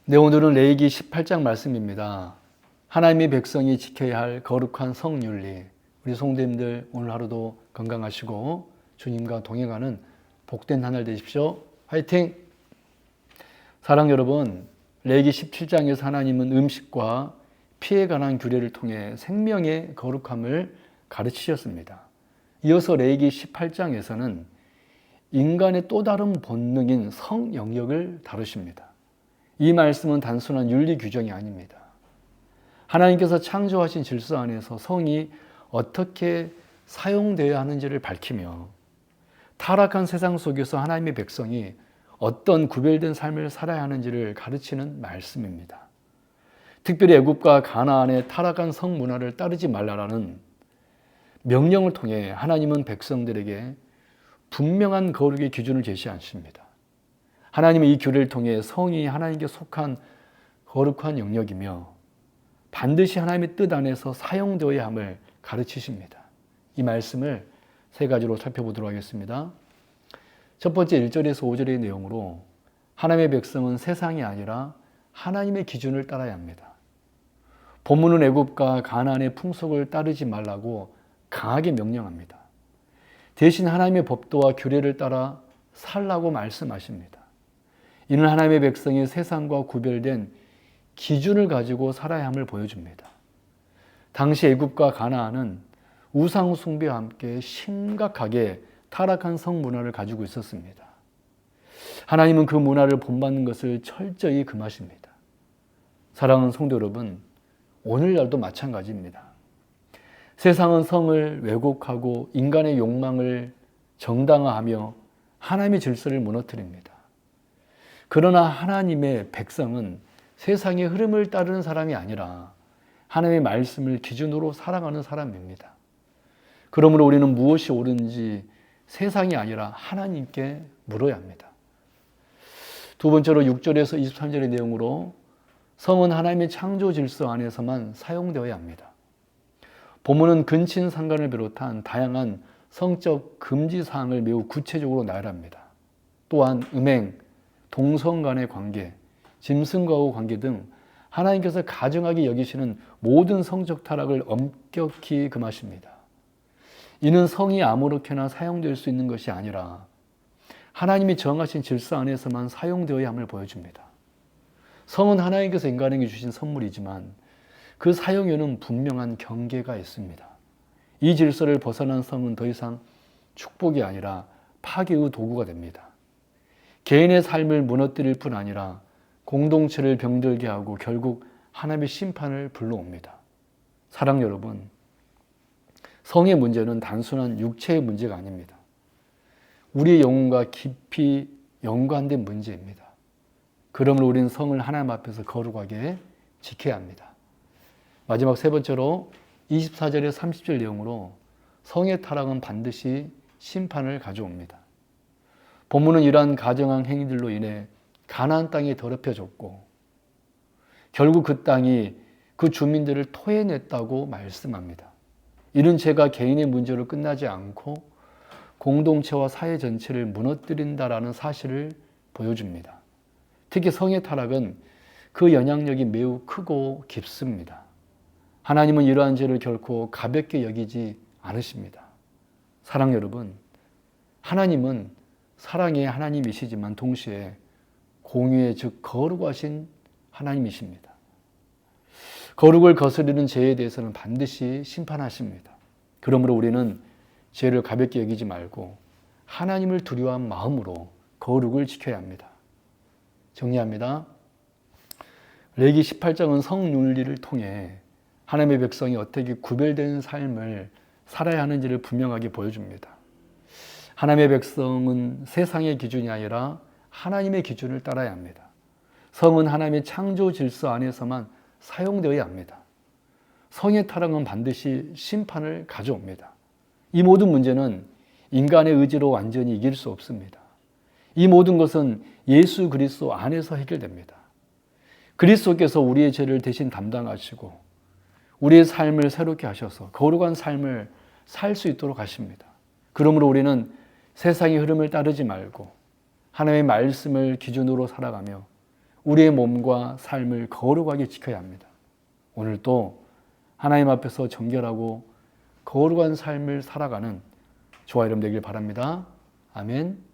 네, 오늘은 레위기 18장 말씀입니다. 하나님의 백성이 지켜야 할 거룩한 성윤리. 우리 성도님들 오늘 하루도 건강하시고 주님과 동행하는 복된 한 날 되십시오. 화이팅! 사랑 여러분, 레위기 17장에서 하나님은 음식과 피에 관한 규례를 통해 생명의 거룩함을 가르치셨습니다. 이어서 레위기 18장에서는 인간의 또 다른 본능인 성 영역을 다루십니다. 이 말씀은 단순한 윤리 규정이 아닙니다. 하나님께서 창조하신 질서 안에서 성이 어떻게 사용되어야 하는지를 밝히며 타락한 세상 속에서 하나님의 백성이 어떤 구별된 삶을 살아야 하는지를 가르치는 말씀입니다. 특별히 애굽과 가나안의 타락한 성 문화를 따르지 말라라는 명령을 통해 하나님은 백성들에게 분명한 거룩의 기준을 제시하십니다. 하나님은 이 규례를 통해 성이 하나님께 속한 거룩한 영역이며 반드시 하나님의 뜻 안에서 사용되어야 함을 가르치십니다. 이 말씀을 세 가지로 살펴보도록 하겠습니다. 첫 번째 1절에서 5절의 내용으로 하나님의 백성은 세상이 아니라 하나님의 기준을 따라야 합니다. 본문은 애굽과 가나안의 풍속을 따르지 말라고 강하게 명령합니다. 대신 하나님의 법도와 규례를 따라 살라고 말씀하십니다. 이는 하나님의 백성이 세상과 구별된 기준을 가지고 살아야 함을 보여줍니다. 당시 애굽과 가나안은 우상 숭배와 함께 심각하게 타락한 성 문화를 가지고 있었습니다. 하나님은 그 문화를 본받는 것을 철저히 금하십니다. 사랑하는 성도 여러분, 오늘날도 마찬가지입니다. 세상은 성을 왜곡하고 인간의 욕망을 정당화하며 하나님의 질서를 무너뜨립니다. 그러나 하나님의 백성은 세상의 흐름을 따르는 사람이 아니라 하나님의 말씀을 기준으로 살아가는 사람입니다. 그러므로 우리는 무엇이 옳은지 세상이 아니라 하나님께 물어야 합니다. 두 번째로 6절에서 23절의 내용으로 성은 하나님의 창조 질서 안에서만 사용되어야 합니다. 본문은 근친 상간을 비롯한 다양한 성적 금지 사항을 매우 구체적으로 나열합니다. 또한 음행, 동성 간의 관계, 짐승과의 관계 등 하나님께서 가증하게 여기시는 모든 성적 타락을 엄격히 금하십니다. 이는 성이 아무렇게나 사용될 수 있는 것이 아니라 하나님이 정하신 질서 안에서만 사용되어야 함을 보여줍니다. 성은 하나님께서 인간에게 주신 선물이지만 그 사용에는 분명한 경계가 있습니다. 이 질서를 벗어난 성은 더 이상 축복이 아니라 파괴의 도구가 됩니다. 개인의 삶을 무너뜨릴 뿐 아니라 공동체를 병들게 하고 결국 하나님의 심판을 불러옵니다. 사랑 여러분, 성의 문제는 단순한 육체의 문제가 아닙니다. 우리의 영혼과 깊이 연관된 문제입니다. 그러므로 우리는 성을 하나님 앞에서 거룩하게 지켜야 합니다. 마지막 세 번째로 24절에 30절 내용으로 성의 타락은 반드시 심판을 가져옵니다. 본문은 이러한 가증한 행위들로 인해 가나안 땅이 더럽혀졌고 결국 그 땅이 그 주민들을 토해냈다고 말씀합니다. 이런 죄가 개인의 문제로 끝나지 않고 공동체와 사회 전체를 무너뜨린다라는 사실을 보여줍니다. 특히 성의 타락은 그 영향력이 매우 크고 깊습니다. 하나님은 이러한 죄를 결코 가볍게 여기지 않으십니다. 사랑 여러분, 하나님은 사랑의 하나님이시지만 동시에 공의의 즉 거룩하신 하나님이십니다. 거룩을 거스르는 죄에 대해서는 반드시 심판하십니다. 그러므로 우리는 죄를 가볍게 여기지 말고 하나님을 두려워한 마음으로 거룩을 지켜야 합니다. 정리합니다. 레위기 18장은 성윤리를 통해 하나님의 백성이 어떻게 구별된 삶을 살아야 하는지를 분명하게 보여줍니다. 하나님의 백성은 세상의 기준이 아니라 하나님의 기준을 따라야 합니다. 성은 하나님의 창조 질서 안에서만 사용되어야 합니다. 성의 타락은 반드시 심판을 가져옵니다. 이 모든 문제는 인간의 의지로 완전히 이길 수 없습니다. 이 모든 것은 예수 그리스도 안에서 해결됩니다. 그리스도께서 우리의 죄를 대신 담당하시고 우리의 삶을 새롭게 하셔서 거룩한 삶을 살 수 있도록 하십니다. 그러므로 우리는 세상의 흐름을 따르지 말고 하나님의 말씀을 기준으로 살아가며 우리의 몸과 삶을 거룩하게 지켜야 합니다. 오늘도 하나님 앞에서 정결하고 거룩한 삶을 살아가는 저와 여러분 되길 바랍니다. 아멘.